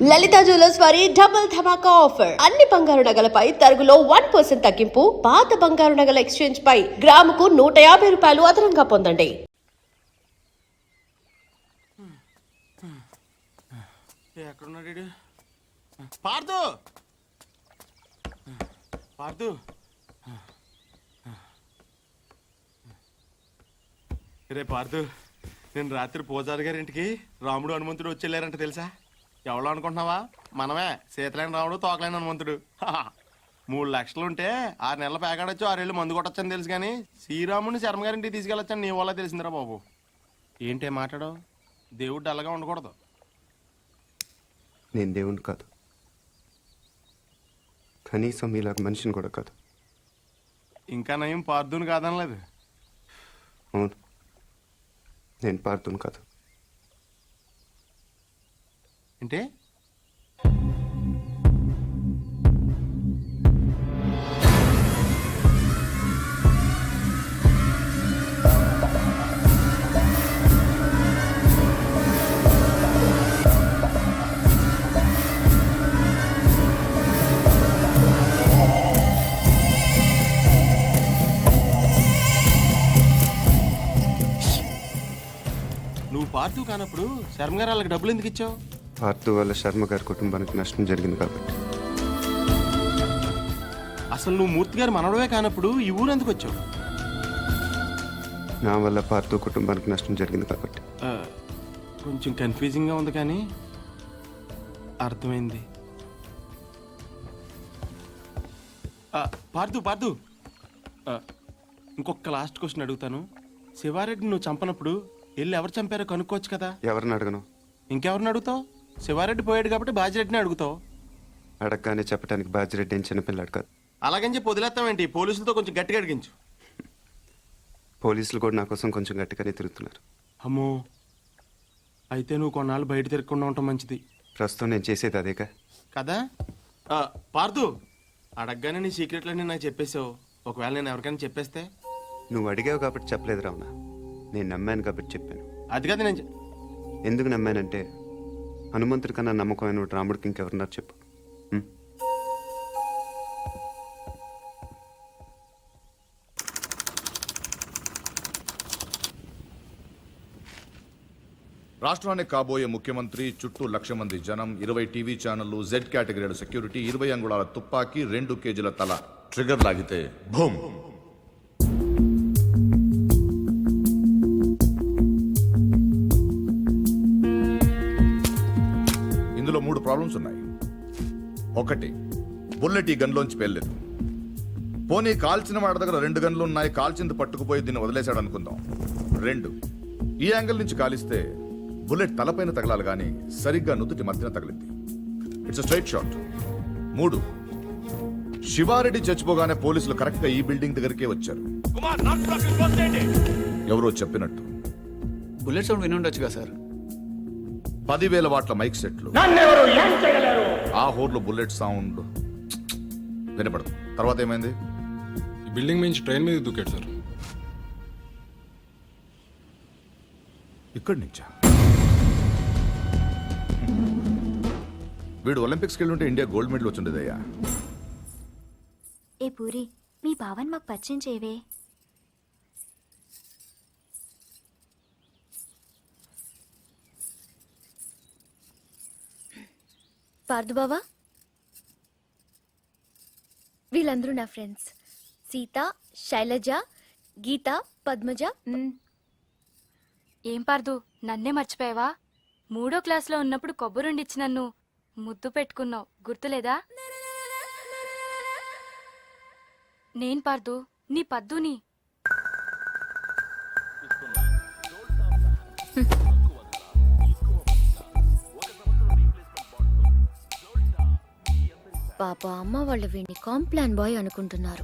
లలిత jewellers వారి double ధమాకా offer. అన్ని బంగారు నగలపై తరుగులో 1% తగ్గింపు. పాత బంగారు నగల ఎక్స్చేంజ్ పై గ్రాముకు 150 రూపాయలు అదనంగా పొందండి. ఎక్కడున్నాడు? పార్దు పార్దు రే పార్దు, నేను రాత్రి పూజారి గారి ఇంటికి రాముడు హనుమంతుడు వచ్చేళ్ళారంట తెలుసా? ఎవరో అనుకుంటున్నావా? మనమే, సీతలేని రాముడు తోకలేని హనుమంతుడు. 3 లక్షలు ఉంటే 6 నెలల పేకాడొచ్చు, 6 ఏళ్ళు మందు కొట్టొచ్చని తెలుసు, కానీ శ్రీరాముడిని శర్మగారింటికి తీసుకెళ్ళొచ్చని నీ వల్ల తెలిసిందిరా బాబు. ఏంటే మాట్లాడవు? దేవుడు డల్లగా ఉండకూడదు. నేను దేవుని కాదు, కనీసం మీలాగ మనిషిని కూడా కాదు. ఇంకా నయం పార్దుని కాదనలేదు. అవును, నేను పార్థుని కాదు. అంటే నువ్వు పార్దు కానప్పుడు శర్మ గారు వాళ్ళకి డబ్బులు ఎందుకు ఇచ్చావు? పార్థు వల్ల శర్మ గారి కుటుంబానికి నష్టం జరిగింది కాబట్టి. అసలు నువ్వు మూర్తి గారు మనవడవే కానప్పుడు ఈ ఊరు ఎందుకు వచ్చావు? నా వల్ల పార్థు కుటుంబానికి నష్టం జరిగింది కాబట్టి. కొంచెం కన్ఫ్యూజింగ్గా ఉంది కానీ అర్థమైంది. పార్దు పార్దు, ఇంకొక లాస్ట్ క్వశ్చన్ అడుగుతాను. శివారెడ్డిని నువ్వు చంపనప్పుడు వెళ్ళి ఎవరు చంపారో కనుక్కోవచ్చు కదా? ఎవరిని అడగను? ఇంకెవరిని అడుగుతావు? శివారెడ్డి పోయాడు కాబట్టి బాజిరెడ్డిని అడుగుతావు. అడగగానే చెప్పడానికి బాజిరెడ్డి ఏం చిన్నపిల్లాడు కాదు. అలాగని చెప్పి వదిలేస్తావేంటి? పోలీసులతో కొంచెం గట్టిగా అడిగించు. పోలీసులు కూడా నా కోసం కొంచెం గట్టిగానే తిరుగుతున్నారు. అమ్మో, అయితే నువ్వు కొన్నాళ్ళు బయట తిరగకుండా ఉండటం మంచిది. ప్రస్తుతం నేను చేసేది అదేగా కదా. పార్దు, అడగగానే నీ సీక్రెట్లన్నీ నాకు చెప్పేసావు. ఒకవేళ నేను ఎవరికైనా చెప్పేస్తే? నువ్వు అడిగావు కాబట్టి చెప్పలేదు రావణ, నేను నమ్మాను కాబట్టి చెప్పాను. అది కదా నేను ఎందుకు నమ్మానంటే హనుమంతుడి కన్నా నమ్మకమైన రాముడికి ఇంకెవరున్నారు చెప్పు. రాష్ట్రానికి కాబోయే ముఖ్యమంత్రి, చుట్టూ 1,00,000 మంది జనం, 20 టీవీ ఛానళ్లు, జెడ్ కేటగిరీల సెక్యూరిటీ, 20 అంగుళాల తుపాకీ, 2 కేజీల తల. ట్రిగర్ లాగితే భూమ్. ఇందులో 3 ప్రాబ్లమ్స్ ఉన్నాయి. 1, బుల్లెట్ ఈ గన్లోంచి పేర్లేదు. పోనీ కాల్చిన వాడి దగ్గర 2 గన్లు ఉన్నాయి, కాల్చింది పట్టుకుపోయి దీన్ని వదిలేశాడు అనుకుందాం. 2, ఈ యాంగిల్ నుంచి కాలిస్తే బుల్లెట్ తలపైన తగలాలి కానీ సరిగ్గా నుదుటి మధ్యన తగిలింది. It's straight shot. 3, శివారెడ్డి చచ్చిపోగానే పోలీసులు కరెక్ట్ గా ఈ బిల్డింగ్ దగ్గరికే వచ్చారు. ఎవరో చెప్పినట్టు బుల్లెట్ సౌండ్ విని ఉండొచ్చుగా సార్. 10,000 వాట్ల మైక్ సెట్లు, ఆ హోర్లో బుల్లెట్ సౌండ్ వినపడదు. తర్వాత ఏమైంది? ఈ బిల్డింగ్ నుంచి ట్రైన్ మీద దూకాడు సార్. ఇక్కడి నుంచా? వీడు ఒలింపిక్స్కి వెళ్ళుంటే ఇండియా గోల్డ్ మెడల్ వచ్చిండేదయ్యా. ఏ పూరి, మీ బావన్ మాకు పరిచయం చేయవే. పార్దు బావా, వీళ్ళందరూ నా ఫ్రెండ్స్. సీత, శైలజ, గీత, పద్మజ. ఏం పార్దు, నన్నే మర్చిపోయావా? 3వ క్లాస్లో ఉన్నప్పుడు కొబ్బరుండిచ్చి నన్ను ముద్దు పెట్టుకున్నావు, గుర్తులేదా? నేను పార్దు, నీ పద్దుని. పాప అమ్మ వాళ్ళు వీడిని కాంప్లాన్ బాయ్ అనుకుంటున్నారు.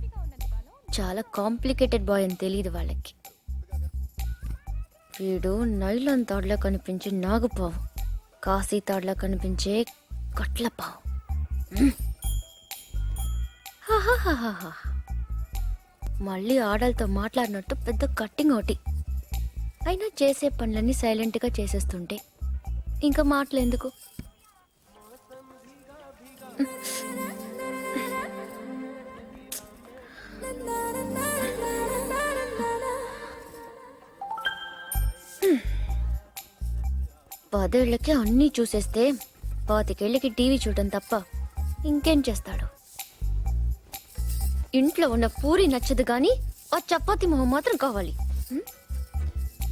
చాలా కాంప్లికేటెడ్ బాయ్ అని తెలియదు వాళ్ళకి. వీడు నైలాన్ తాడులా కనిపించే నాగుపావు, కాశీ తాడులా కనిపించే కట్లపావు. మళ్ళీ ఆడలతో మాట్లాడినట్టు పెద్ద కట్టింగ్ ఒకటి. అయినా చేసే పనులన్నీ సైలెంట్గా చేసేస్తుంటే ఇంకా మాటలు ఎందుకు? 10 ఏళ్లకే అన్నీ చూసేస్తే 25 ఏళ్ళకి టీవీ చూడటం తప్ప ఇంకేం చేస్తాడు? ఇంట్లో ఉన్న పూరి నచ్చదు గాని ఆ చపాతి మొహం మాత్రం కావాలి.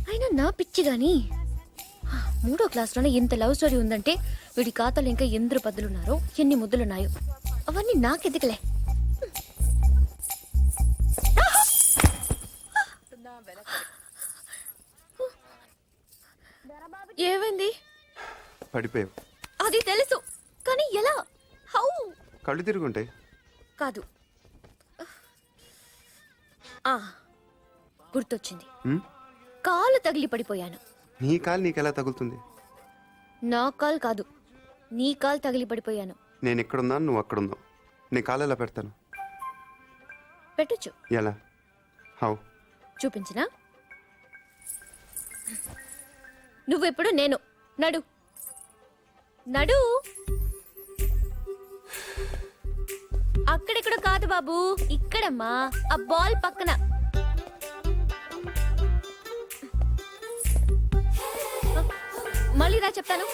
అయినా నా పిచ్చి గాని 3వ క్లాస్లోనే ఇంత లవ్ స్టోరీ ఉందంటే వీడి ఖాతాలో ఇంకా ఎందరు పద్దులున్నారో ఎన్ని ముద్దులున్నాయో అవన్నీ నాకెదికలే. ఏమైంది? పడిపోయావు. అది తెలుసు కానీ ఎలా? హౌ? కళ్ళు తిరుగుంటాయి. కాదు, గుర్తొచ్చింది. హ్మ్? కాలు తగిలి పడిపోయాను. నీ కాలు నీకెలా తగులుతుంది? నా కాలు కాదు, నీ కాలు తగిలి పడిపోయాను. నేను ఎక్కడున్నాను, నువ్వు అక్కడున్నావు. నీ కాలు ఎలా పెడతాను? పెట్టొచ్చు. ఎలా? హౌ? చూపించినా? నువ్వెప్పుడు నేను. నడు నడు. అక్కడెక్కడ కాదు బాబు, ఇక్కడమ్మా, ఆ బాల్ పక్కన. మళ్ళీ రా చెప్తాను.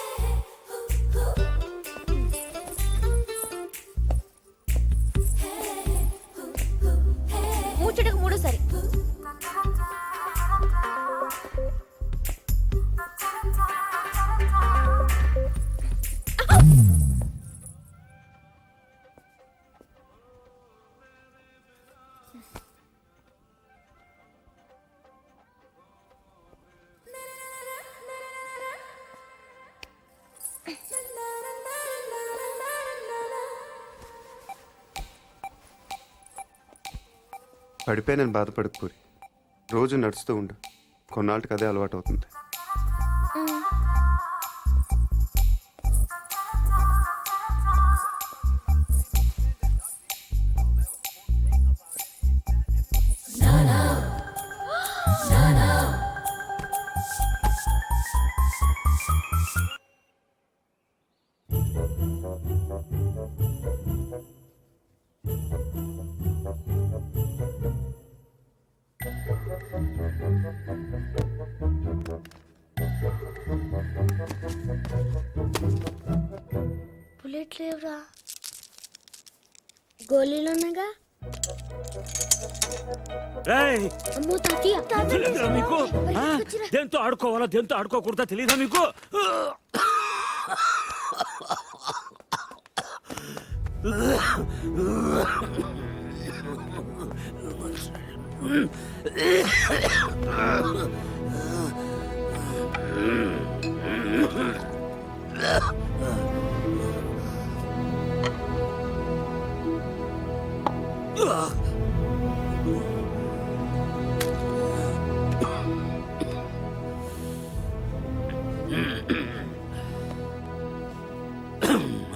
ముచ్చటకు 3సారి. పడిపోయానని బాధపడకు పూరి. రోజు నడుస్తూ ఉండు, కొన్నాళ్ళకి అదే అలవాటు అవుతుంది. బుల్లెట్ లేవురా. గోళీలున్నాగా. అమ్మో తాతయ్య, మీకు దేంతో ఆడుకోవాలా దేంతో ఆడుకోకూడదా తెలీదా మీకు?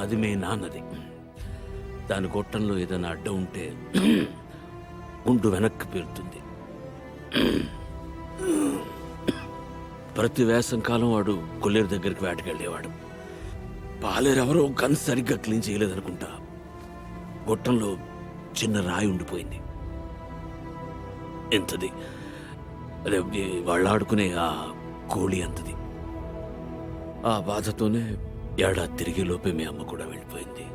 అది మీ నాన్నది. దాని గొట్టంలో ఏదైనా అడ్డం ఉంటే గుండు వెనక్కి పేరుతుంది. ప్రతి వేసం కాలం వాడు కొల్లేరు దగ్గరికి వేటకెళ్ళేవాడు. పాలేరెవరో గన్ సరిగ్గా క్లీన్ చేయలేదనుకుంటా. గొట్టంలో చిన్న రాయి ఉండిపోయింది. ఎంతది, అదే వాళ్ళు ఆడుకునే ఆ కోళి అంతది. ఆ బాధతోనే ఏడాది తిరిగే లోపే మీ అమ్మ కూడా వెళ్ళిపోయింది.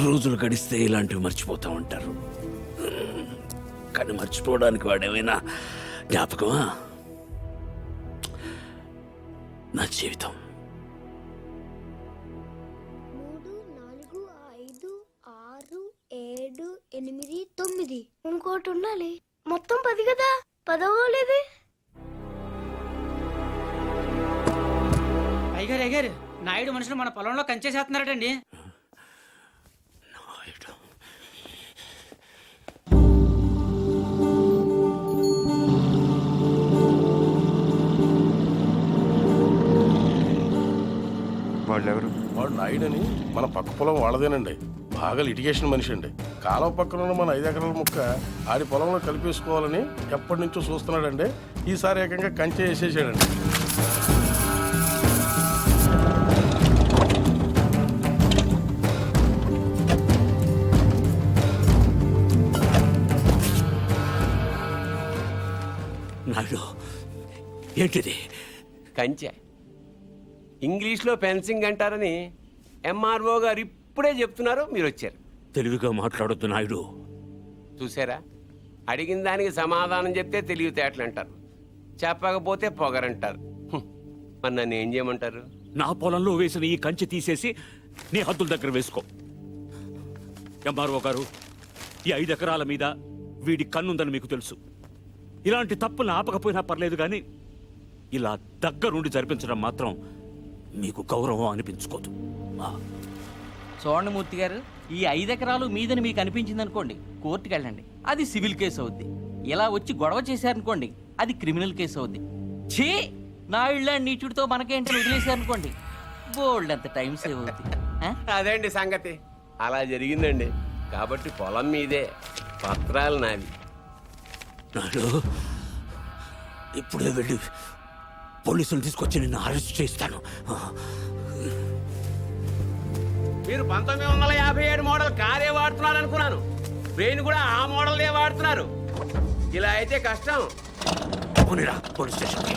రోజులు గడిస్తే ఇలాంటివి మర్చిపోతా ఉంటారు, కానీ మర్చిపోవడానికి వాడేమైనా జ్ఞాపకమా? నా జీవితం. 3, 4, 5, 6, 7, 8, 9. ఇంకోటి ఉండాలి. మొత్తం 10 కదా. 10వ అయ్యగారు నాయుడు మనుషులు మన పొలంలో కంచేసేస్తున్నారటండి. వాళ్ళెవరు? వాడు నాయుడని మన పక్క పొలం వాళ్ళదేనండి. బాగా లిటిగేషన్ మనిషి అండి. కాలువ పక్కన ఉన్న మన 5 ఎకరాల ముక్క ఆడి పొలంలో కలిపేసుకోవాలని ఎప్పటి నుంచో చూస్తున్నాడండి. ఈసారి ఏకంగా కంచె వేసేసాడండి. నాయుడు, ఏంటిది? కంచె ఇంగ్లీష్లో ఫెన్సింగ్ అంటారని ఎంఆర్ఓ గారు ఇప్పుడే చెప్తున్నారు, మీరు వచ్చారు. తెలివిగా మాట్లాడొద్దు నాయుడు. చూసారా, అడిగిన దానికి సమాధానం చెప్తే తెలివితేటలు అంటారు, చెప్పకపోతే పొగరంటారు. మరి నన్ను ఏం చేయమంటారు? నా పొలంలో వేసిన ఈ కంచె తీసేసి నీ హద్దుల దగ్గర వేసుకో. ఎంఆర్ఓ గారు, ఈ 5 ఎకరాల మీద వీడి కన్నుందని మీకు తెలుసు. ఇలాంటి తప్పులు ఆపకపోయినా పర్లేదు, కానీ ఇలా దగ్గరుండి జరిపించడం మాత్రం మీకు గౌరవం అనిపించుకోదు. చూడండి మూర్తి గారు, ఈ 5 ఎకరాలు మీదని మీకు అనిపించింది అనుకోండి, కోర్టుకి వెళ్ళండి, అది సివిల్ కేసు అవుద్ది. ఇలా వచ్చి గొడవ చేశారనుకోండి, అది క్రిమినల్ కేసు అవుద్ది. ఛీ, నా ఇళ్ళ నీచుడితో మనకేంటని వదిలేశారనుకోండి, బోల్డ్ అంత టైం సేవ్ అవుద్ది. అదేండి సంగతి, అలా జరిగిందండి. కాబట్టి పొలం మీదే, పత్రాలు నావి. నాయుడు, ఇప్పుడే వెళ్ళి పోలీసులు తీసుకొచ్చి నిన్ను అరెస్ట్ చేస్తాను. మీరు 1957 మోడల్ కారే వాడుతున్నారు అనుకున్నాను. బ్రెయిన్ కూడా ఆ మోడల్దే వాడుతున్నారు. ఇలా అయితే కష్టం. పోనీరా పోలీస్ స్టేషన్కి.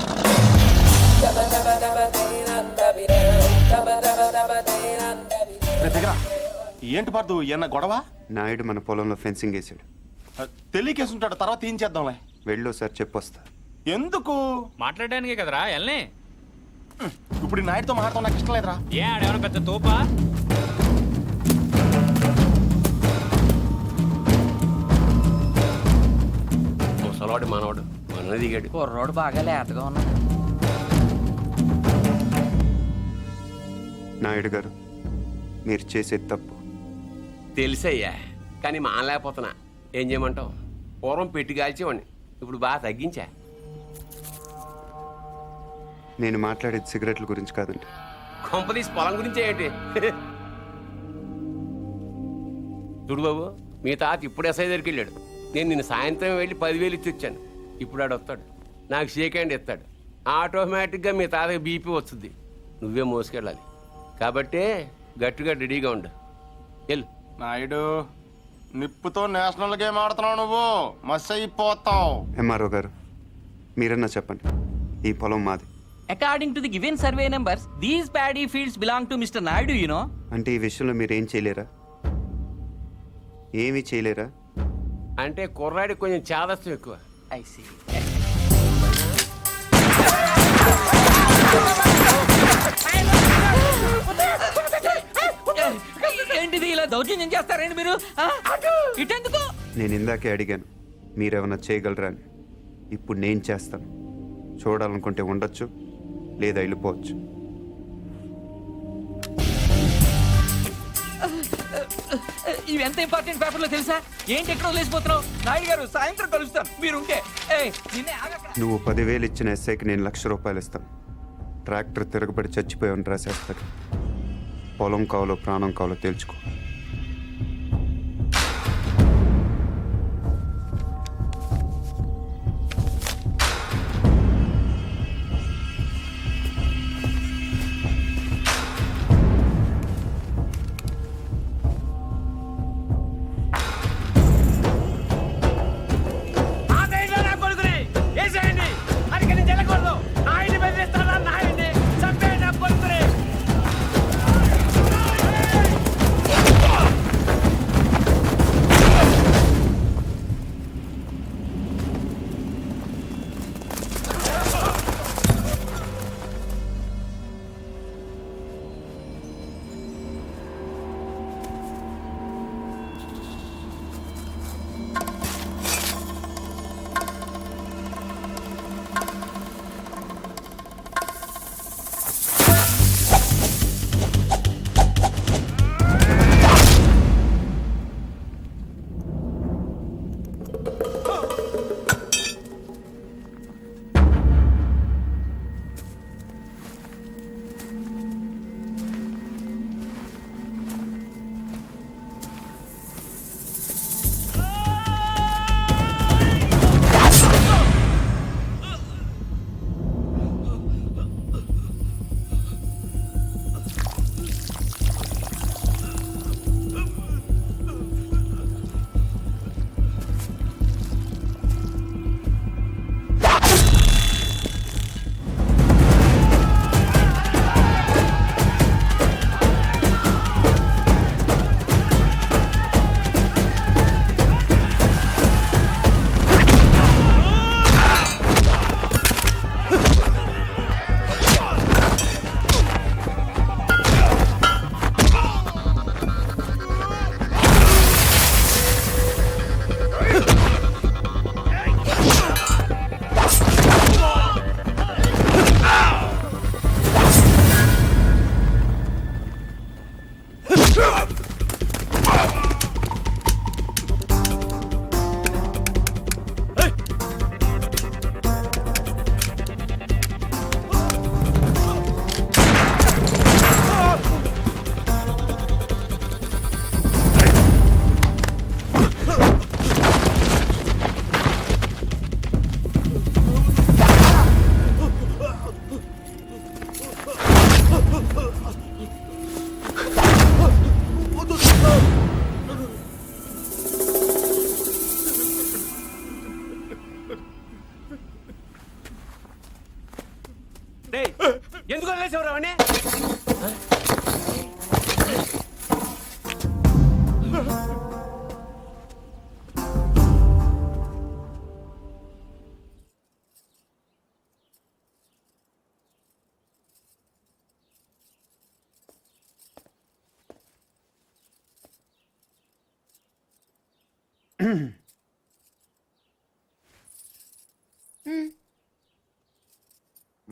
ఏంటి పార్దు, ఏమన్నా గొడవ? నాయుడు మన పొలంలో ఫెన్సింగ్ వేసాడు. తెలియకేసుంటాడు, తర్వాత ఏం చేద్దాంలే. వెళ్ళో సార్ చెప్పొస్తా. ఎందుకు? మాట్లాడడానికే కదరా ఎల్నే. ఇప్పుడు ఈ నాయుడుతో మాట్లాడటం నాకు ఇష్టం లేదురా. ఏ ఆడేమన్నా పెద్ద తోపా? ముసలాడు మనవాడు మన దిగాడు. కుర్రోడు బాగా లేతగా ఉన్నాడు. నాయుడు గారు, మీరు చేసేది తప్పు. తెలుసయ్యా, కానీ మానలేకపోతున్నా. ఏం చేయమంటావు? పూర్వం పెట్టి కాల్చేవాడిని, ఇప్పుడు బాగా తగ్గించా. నేను మాట్లాడేది సిగరెట్ల గురించి కాదండి. కొంపదీసి పొలం గురించే ఏంటి? చూడు బాబు, మీ తాత ఇప్పుడు ఎస్ఐ దగ్గరికి వెళ్ళాడు. నేను నిన్న సాయంత్రం వెళ్ళి 10,000 ఇచ్చి వచ్చాను. ఇప్పుడు ఆడు వస్తాడు, నాకు షేక్ హ్యాండ్ ఇస్తాడు. ఆటోమేటిక్గా మీ తాతకి బీపీ వస్తుంది. నువ్వే మోసుకెళ్ళాలి. కాబట్టే గట్టిగా రెడీగా ఉండు. వెళ్ళు. నాయుడు, నిప్పుతో నేషనల్ గేమ్ ఆడుతున్నావు నువ్వు, మస్ అయిపోతావు. ఎంఆర్ఓ గారు, మీరన్నా చెప్పండి, ఈ పొలం మాది. According to the given survey numbers, these paddy fields belong to mister Naidu, you know. అంటే ఈ విషయంలో మీరు ఏం చేయలేరా? ఏమీ చేయలేరా? అంటే కుర్రాడికి కొంచెం చాదస్తం ఎక్కువ. I see. ఏంటిది, ఇలా దౌర్జన్యం చేస్తారండి మీరు? ఇటెందుకు? నేను ఇందాకే అడిగాను మీరేమన్నా చేయగలరా అని. ఇప్పుడు నేను చేస్తాను. చూడాలనుకుంటే ఉండొచ్చు, లేదా వెళ్ళిపోవచ్చు. ఇవి ఎంత ఇంపార్టెంట్ పేపర్లో తెలుసా? ఏంటి ఎక్కడ వదిలేసిపోతున్నావు? నాయుడు గారు, సాయంత్రం కలుస్తాను, మీరుంటే. నువ్వు 10,000 ఇచ్చిన ఎస్ఐకి నేను ₹1,00,000 ఇస్తాను. ట్రాక్టర్ తిరగబడి చచ్చిపోయామని రాసేస్తాడు. పొలం కావాలో ప్రాణం కావాలో తేల్చుకో.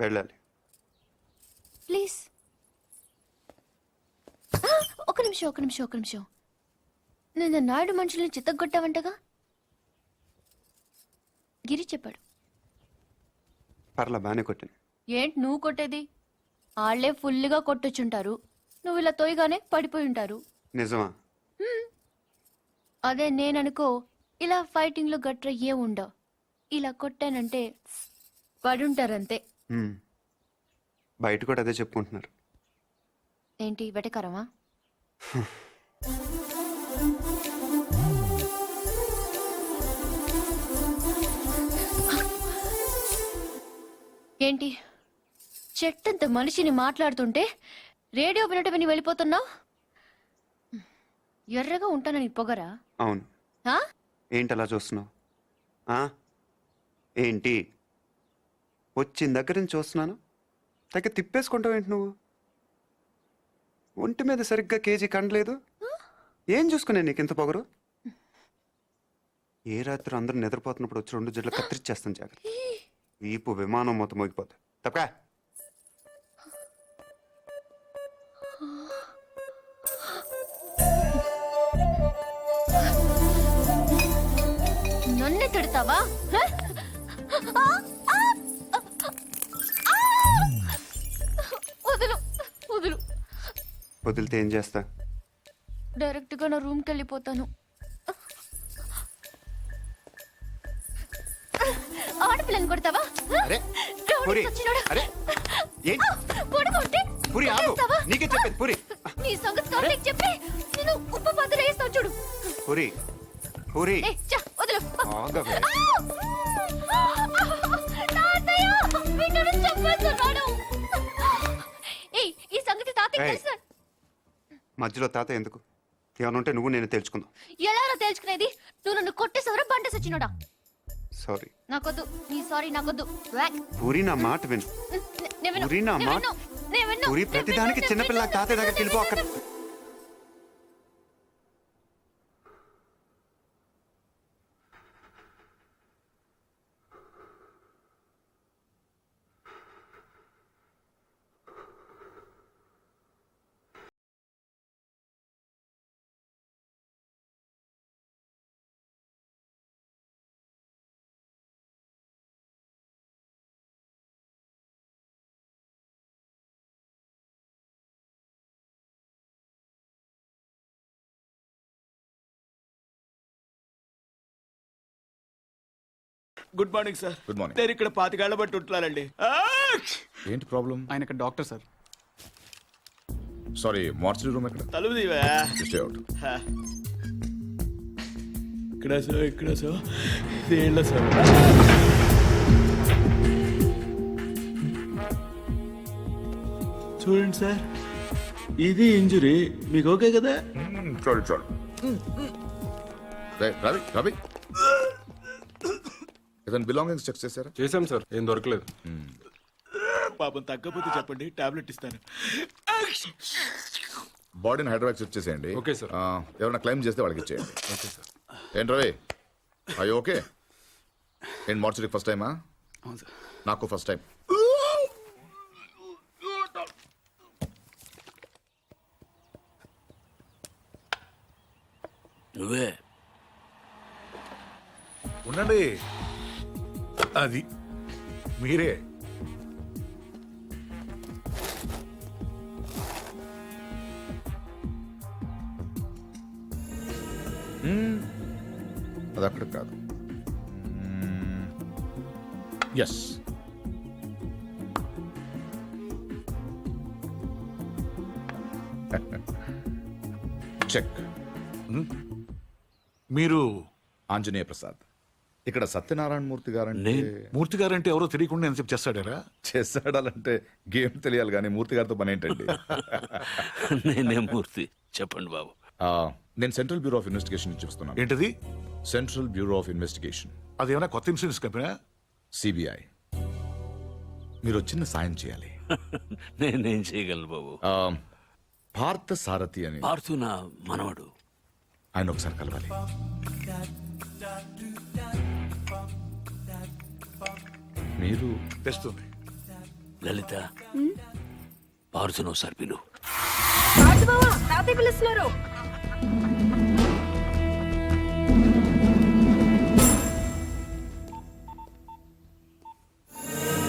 వెళ్ళాలి. ప్లీజ్. ఒక నిమిషం. నేను నాయుడు మనుషుల్ని చిత్తగొట్టావంటగా? గిరి చెప్పాడు. పర్లా బాగానే కొట్టాను. ఏంటి నువ్వు కొట్టేది? వాళ్ళే ఫుల్గా కొట్టొచ్చుంటారు, నువ్వు ఇలా తోయగానే పడిపోయి ఉంటారు. నిజమా? అదే నేననుకో, ఇలా ఫైటింగ్లో గట్ర ఏ ఉండవు, ఇలా కొట్టానంటే పడుంటారంతే. బయట కూడా అదే చెప్పుకుంటున్నారు. ఏంటి వెటకారమా? ఏంటి చెట్టంత మనిషిని మాట్లాడుతుంటే రేడియో వినట విని వెళ్ళిపోతున్నావు? ఎర్రగా ఉంటానని పొగరా? అవును. ఆ? ఏంటి అలా చూస్తున్నావు? ఏంటి వచ్చిన దగ్గర నుంచి చూస్తున్నాను, తగ్గ తిప్పేసుకుంటావు ఏంటి నువ్వు? ఒంటి మీద సరిగ్గా కేజీ కండలేదు. ఏం చూసుకునే నీకు ఇంత పొగరు? ఏ రాత్రి అందరూ నిద్రపోతున్నప్పుడు వచ్చి 2 జడ్లు కత్తిరిచ్చేస్తాను, జాగ్రత్త. వీపు విమానం మొత్తం మోగిపోతుంది. తప్పకా నన్నే తిడతావా? వదులు వదులు. వదిలితే ఏం చేస్తా? డైరెక్ట్ గా నా రూమ్కి వెళ్ళిపోతాను. ఆడపిల్లని కొడతావా? అరే పూరి, అరే ఏంటి పూరి, ఆగు. నీకే చెప్పేది పూరి. నీ సంగతి కావాలని చెప్పి నేను ఉప్పు పాత్ర వేస్తాను చూడు. పూరి పూరి వదులు. ఆగవే. ఈ సంగతి తాతయ్య తెలుసు. మధ్యలో తాత ఎందుకు? ఏమైనా ఉంటే నువ్వు నేను తెలుసుకుందాం. ఎలా తెలుసుకునేది? నువ్వు నన్ను కొట్టేసవరా బండ సచ్చినోడా? సారీ. నాకొద్దు నీ సారీ, నాకొద్దు. పూరి నా మాట విను. పూరి నా మాట. పూరి ప్రతిదానికి చిన్నపిల్ల తాతయ్య దగ్గరికి వెళ్ళిపో. అక్కడ good morning sir. Good morning. నేను ఇక్కడ 25 ఏళ్ల బట్టి ఉంటున్నానండి. ఏంటి ప్రాబ్లం? ఆయన ఇక్కడ doctor sir. Sorry, mortuary room ఎక్కడ? తలుపు తీవా. Stay out. ఇక్కడ సార్ ఇదేళ్ళ సార్. చూడండి సార్, ఇది ఇంజురీ. మీకు ఓకే కదా? చాలు. రవి రవి, ఏదైనా బిలాంగింగ్స్ చెక్ చేశారా? చేశాం సార్, ఏం దొరకలేదు. పాపం తగ్గపోతే చెప్పండి, టాబ్లెట్ ఇస్తాను. బాడీని హైదరాబాద్ చెక్ చేసేయండి. Okay sir. ఎవరైనా క్లైమ్ చేస్తే వాళ్ళకి ఇచ్చేయండి. Okay sir. ఏంటి రవి, అయ్యో ఓకే. ఏంటి మార్చరీ ఫస్ట్ టైమా? అవును సార్. నాకు ఫస్ట్ టైం. నువ్వే ఉండండి, అది మీరే. అది అక్కడ కాదు. Yes, check. మీరు ఆంజనేయ ప్రసాద్. ఇక్కడ సత్యనారాయణ మూర్తి గారంటే మూర్తి గారంటే ఎవరో తెలియకుండా ఎంత చేస్తాడారా? చేస్తాడాలంటే గేమ్ తెలియాలి, కానీ మూర్తి గారితో పని ఏంటండి? నేనే మూర్తి. చెప్పండి బాబు. నేను సెంట్రల్ బ్యూరో ఆఫ్ ఇన్వెస్టిగేషన్ నుంచి చూస్తున్నాను. ఏంటది? Central bureau of investigation. అదేమైనా కొత్త ఇన్సూరెన్స్ కంపెనీ? సిబిఐ. మీరు వచ్చిన సాయం చేయాలి. నేనేం చేయగలను బాబు? పార్థ సారథి అని పార్థు నా మనవడు. ఆయన ఒకసారి కలవాలి. మీరు తెస్తుంది లలిత పార్సును సర్పిలు తాతయ్య పిలుస్తున్నారు